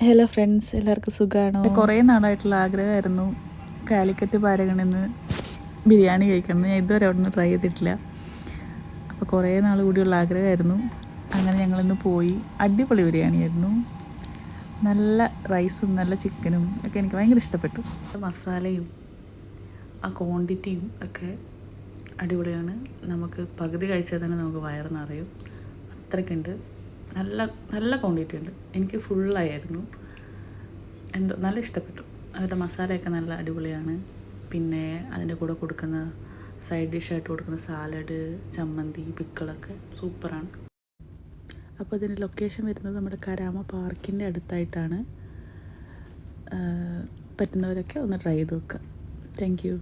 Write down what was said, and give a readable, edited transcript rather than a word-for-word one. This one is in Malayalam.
ഹലോ ഫ്രണ്ട്സ്, എല്ലാവർക്കും സുഖമാണോ? കുറേ നാളായിട്ടുള്ള ആഗ്രഹമായിരുന്നു കാലിക്കറ്റ് പാരഗണിന്ന് ബിരിയാണി കഴിക്കണം. ഞാൻ ഇതുവരെ അവിടെ നിന്ന് ട്രൈ ചെയ്തിട്ടില്ല. അപ്പോൾ കുറേ നാൾ കൂടിയുള്ള ആഗ്രഹമായിരുന്നു. അങ്ങനെ ഞങ്ങളിന്ന് പോയി. അടിപൊളി ബിരിയാണിയായിരുന്നു. നല്ല റൈസും നല്ല ചിക്കനും ഒക്കെ എനിക്ക് ഭയങ്കര ഇഷ്ടപ്പെട്ടു. മസാലയും ആ ക്വാണ്ടിറ്റിയും ഒക്കെ അടിപൊളിയാണ്. നമുക്ക് പകുതി കഴിച്ചാൽ തന്നെ നമുക്ക് വയറ് നിറയും. അത്രയ്ക്കുണ്ട്. നല്ല നല്ല ക്വാണ്ടിറ്റി ഉണ്ട്. എനിക്ക് ഫുള്ളായിരുന്നു. നല്ല ഇഷ്ടപ്പെട്ടു. അവരുടെ മസാലയൊക്കെ നല്ല അടിപൊളിയാണ്. പിന്നെ അതിൻ്റെ കൂടെ കൊടുക്കുന്ന സൈഡ് ഡിഷായിട്ട് കൊടുക്കുന്ന സാലഡ്, ചമ്മന്തി, പിക്കിളൊക്കെ സൂപ്പറാണ്. അപ്പോൾ ഇതിൻ്റെ ലൊക്കേഷൻ വരുന്നത് നമ്മുടെ കരാമ പാർക്കിൻ്റെ അടുത്തായിട്ടാണ്. പറ്റുന്നവരൊക്കെ ഒന്ന് ട്രൈ ചെയ്ത് നോക്കുക. Thank you.